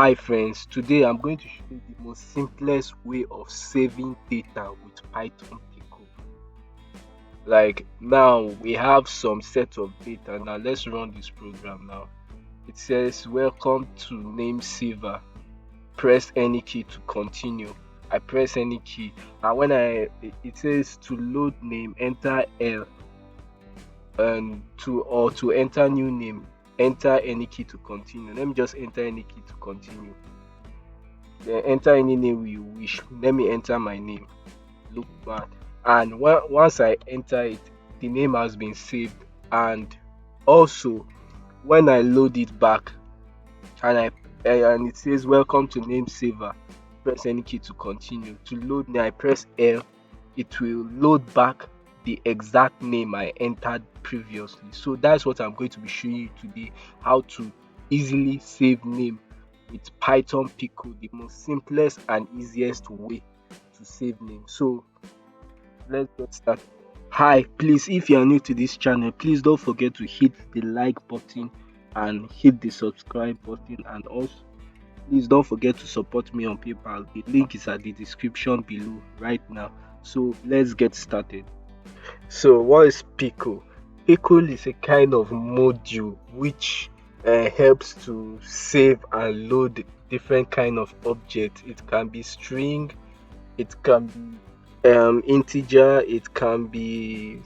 Hi friends, today I'm going to show you the most simplest way of saving data with Python Pico. Like now we have some set of data. Now let's run this program now. It says welcome to name saver. Press any key to continue. I press any key and when it says to load name, enter L and to enter new name, enter any key to continue. Let me just enter any key to continue. Then enter any name you wish. Let me enter my name, look bad. And once I enter it, the name has been saved. And also when I load it back and and it says welcome to name saver, press any key to continue. To load name, I press L, it will load back the exact name I entered previously. So that's what I'm going to be showing you today, how to easily save name with Python Pico, the most simplest and easiest way to save name. So let's get started. Hi, please, if you are new to this channel, please don't forget to hit the like button and hit the subscribe button, and also please don't forget to support me on PayPal. The link is at the description below right now. So let's get started. So what is Pickle? Pickle is a kind of module which helps to save and load different kind of objects. It can be string, it can be integer, it can be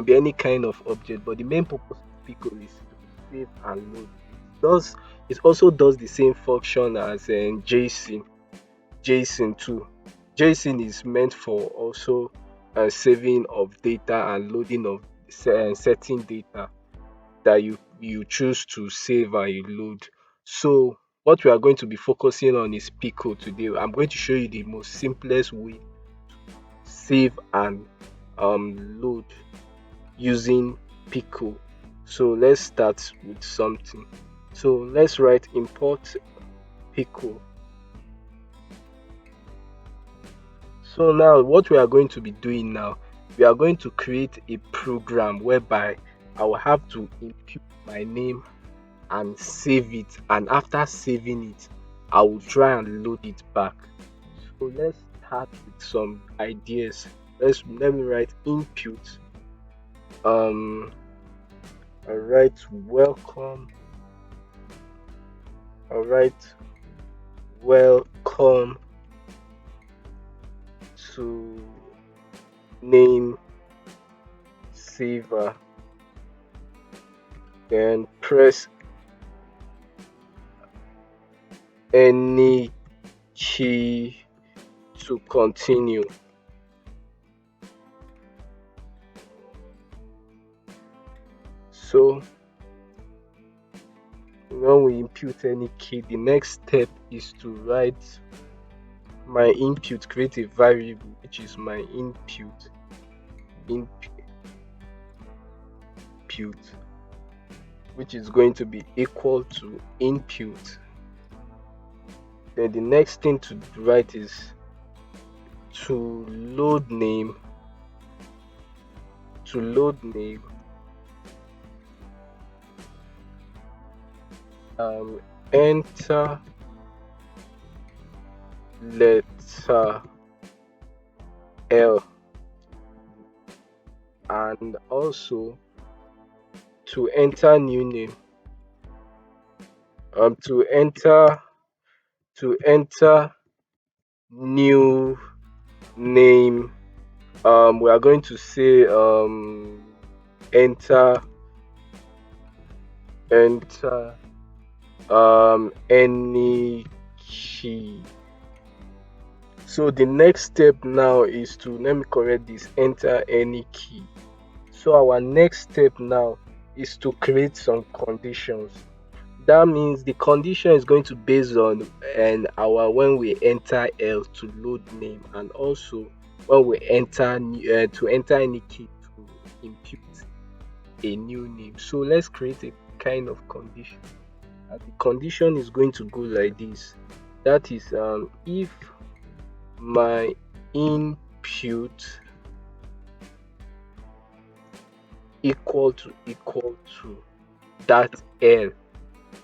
any kind of object. But the main purpose of Pickle is to save and load. It also does the same function as JSON. JSON too. JSON is meant for also saving of data and loading of certain data that you choose to save and you load. So what we are going to be focusing on is Pico today. I'm going to show you the most simplest way to save and load using Pico. So let's start with something. So let's write import Pico. So now what we are going to be doing now, we are going to create a program whereby I will have to input my name and save it, and after saving it I will try and load it back. So let's start with some ideas. Let me write input. I write welcome. I write welcome to name saver, then press any key to continue. So when we input any key, the next step is to write my input, create a variable which is my input, which is going to be equal to input. Then the next thing to write is to load name, enter letter L, and also to enter new name, to enter new name, we are going to say enter any key. So the next step now is to, let me correct this, enter any key. So our next step now is to create some conditions. That means the condition is going to base on when we enter L to load name, and also when we enter to enter any key to input a new name. So let's create a kind of condition, and the condition is going to go like this. That is if my input equal to that L,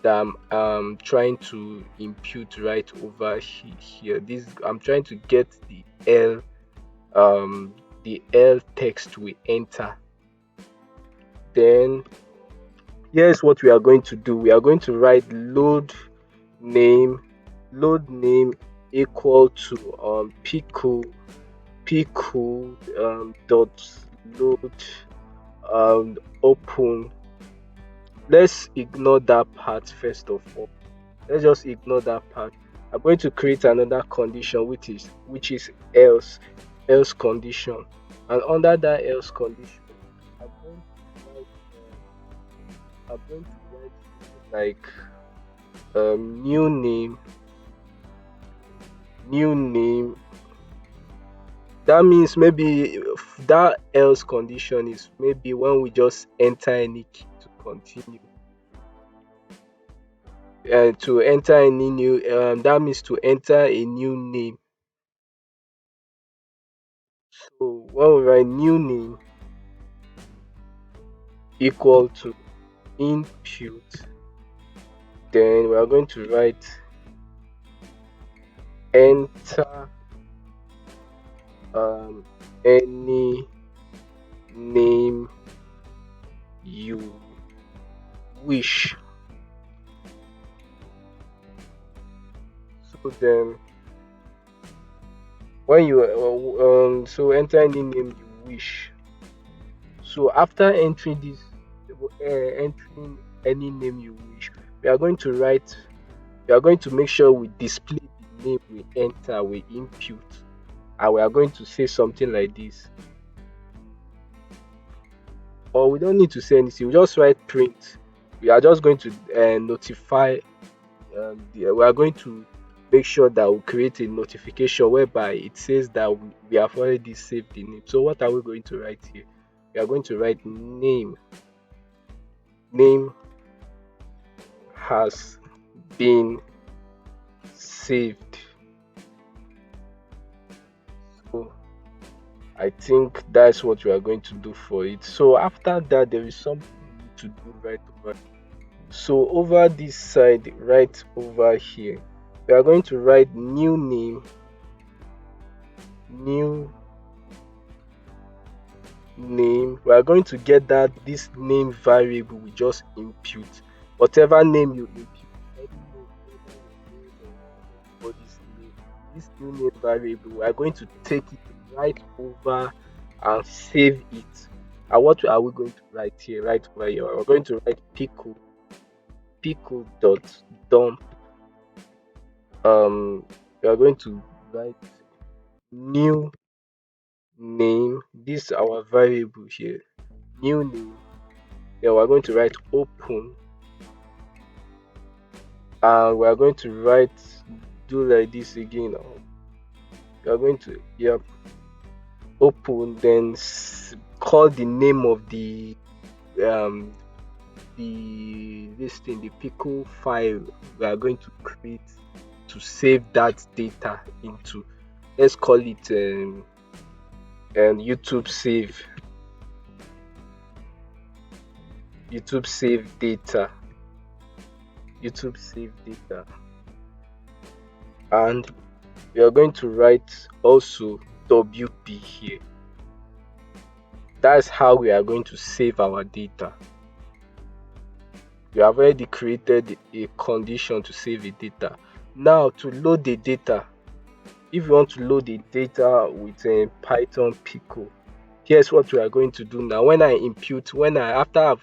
that I'm trying to impute right over here. This I'm trying to get um the L text we enter. Then here's what we are going to do. We are going to write name load name equal to Pico dot load open. Let's ignore that part first of all. Let's just ignore that part. I'm going to create another condition which is else condition, and under that else condition I'm going to write I'm going to write like new name. That means maybe that else condition is maybe when we just enter any key to continue, to enter any new that means to enter a new name. So when we write new name equal to input, then we are going to write enter any name you wish. So then when you so enter any name you wish. So after entering this, entering any name you wish, we are going to write. We are going to make sure we display the name we enter, we input, and we are going to say something like this. Or we don't need to say anything. We just write print. We are just going to notify. We are going to make sure that we create a notification whereby it says that we have already saved the name. So what are we going to write here? We are going to write name has been saved. So I think that's what we are going to do for it. So after that, there is something we need to do right over. So over this side, right over here, we are going to write new name. We are going to get that this name variable we just input. Whatever name you input, any name, whether this new name variable, we are going to take it right over and save it. And what are we going to write here? Right over here, we're going to write pickle dot dump. We are going to write new name. This is our variable here. New name. Then we're going to write open, and we are going to do like this again. We are going to open, then call the name of the the Pickle file we are going to create to save that data into. Let's call it YouTube save data. And we are going to write also WP here. That's how we are going to save our data. We have already created a condition to save the data. Now to load the data, if you want to load the data with a Python Pico, here's what we are going to do now. When I input, after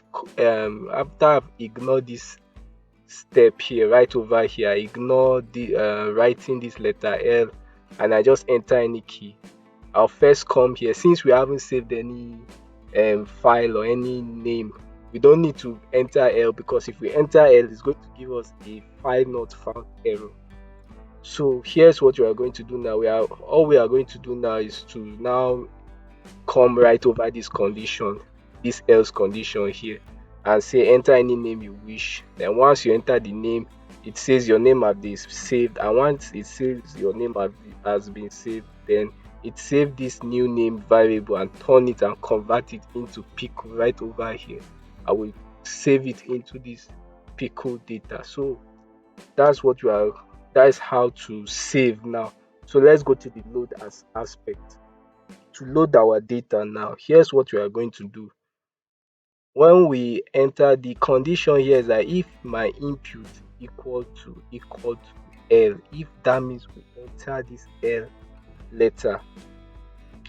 I've ignored this step here, right over here, I ignore the writing this letter L, and I just enter any key. I'll first come here. Since we haven't saved any file or any name, we don't need to enter L, because if we enter L, it's going to give us a file not found error. So here's what we are going to do now. All we are going to do now is to now come right over this condition, this else condition here, and say enter any name you wish. Then once you enter the name, it says your name has been saved, and once it says your name has been saved, then it saved this new name variable and turn it and convert it into Pico right over here. I will save it into this Pickle data. So that's what you are that's how to save now. So let's go to the load as aspect. To load our data now, here's what we are going to do. When we enter, the condition here is that if my input equal to L, if that means we enter this L letter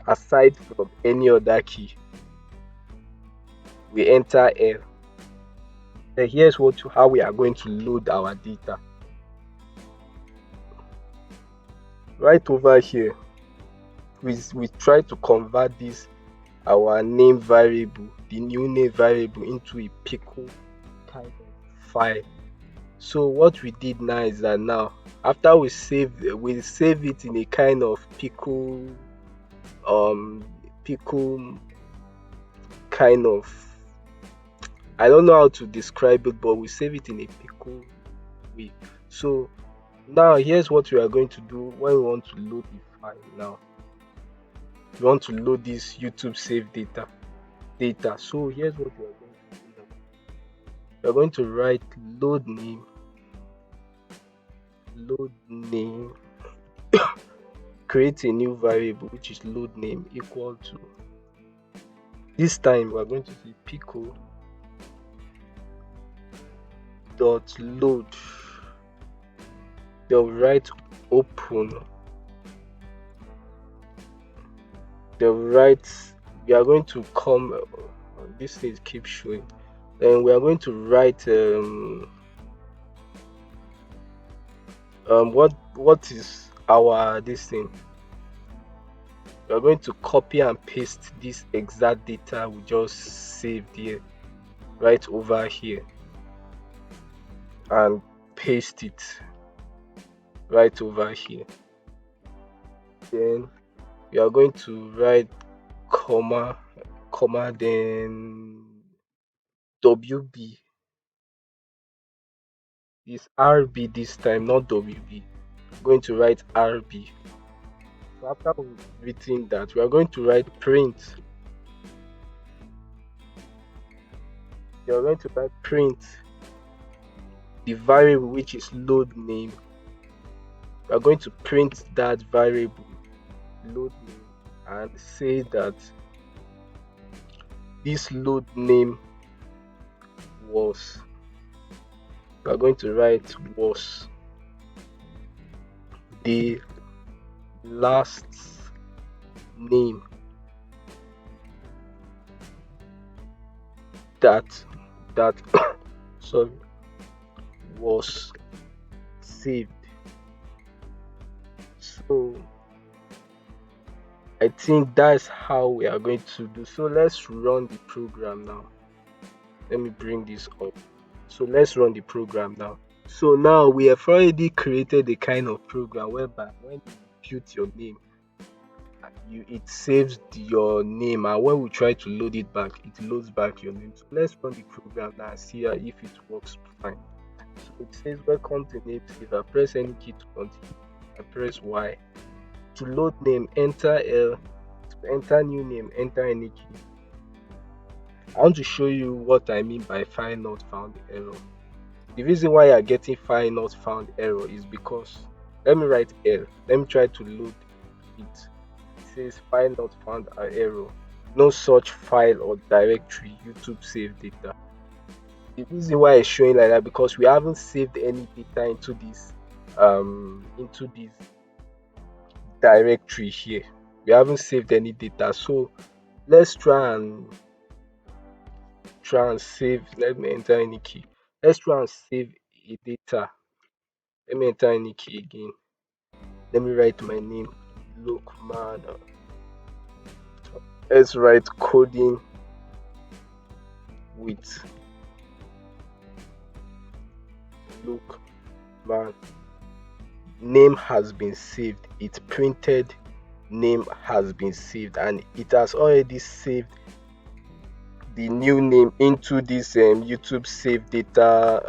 aside from any other key, we enter L. Then here's how we are going to load our data. Right over here, we try to convert this our name variable, the new name variable, into a Pickle kind of file. So what we did now is that now after we save it in a kind of Pickle kind of, I don't know how to describe it, but we save it in a Pickle way. So now here's what we are going to do when we want to load the file. Now we want to load this YouTube save data. So here's what we are going to do now. We are going to write load name create a new variable which is load name equal to, this time we are going to say Pico dot load, they'll write open, we are going to come this thing keeps showing, then we are going to write what is our this thing. We are going to copy and paste this exact data we just saved here right over here and paste it right over here. Then we are going to write comma then WB. It's RB this time, not WB. I'm going to write RB. So after we've written that, we are going to write print. We are going to write print the variable which is load name. We are going to print that variable load name and say that this load name was, we are going to write was the last name that sorry was saved. So I think that's how we are going to do. So let's run the program now. Let me bring this up. So let's run the program now. So now we have already created a kind of program whereby when you input your name, it saves your name, and when we try to load it back, it loads back your name. So let's run the program now and see if it works fine. So it says welcome to name saver. Press any key to continue. I press Y. To load name, enter L. To enter new name, enter any key. I want to show you what I mean by file not found error. The reason why you are getting file not found error is because, let me write L. Let me try to load it. It says file not found error. No such file or directory YouTube save data. The reason why it's showing like that because we haven't saved any data into this directory here. We haven't saved any data. So let's try and save. Let me enter any key. Let's try and save a data. Let me enter any key again. Let me write my name. Look man. Let's write coding with look man. Name has been saved. It printed name has been saved, and it has already saved the new name into this YouTube save data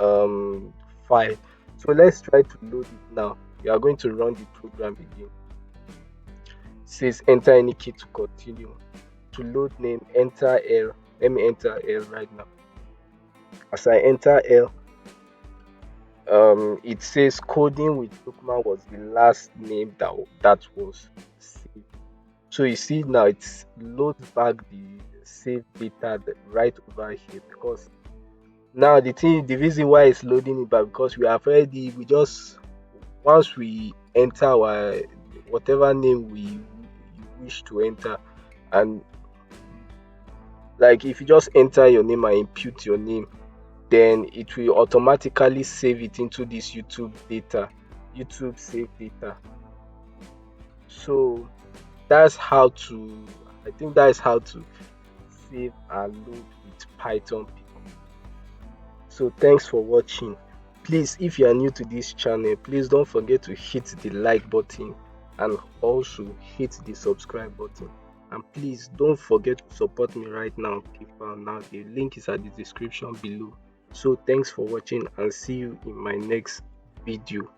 file. So let's try to load it now. We are going to run the program again. It says enter any key to continue. To load name, enter L. Let me enter L right now. As I enter L, it says coding with Lukman was the last name that was saved. So you see now it's loads back the saved data right over here, because now the reason why it's loading it back, because we just, once we enter our whatever name you wish to enter, and like if you just enter your name and input your name, then it will automatically save it into this YouTube save data. So that's how to I think that is how to save and load with Python Pico. So thanks for watching. Please, if you are new to this channel, please don't forget to hit the like button and also hit the subscribe button. And please don't forget to support me right now on PayPal. Now the link is at the description below. So thanks for watching and see you in my next video.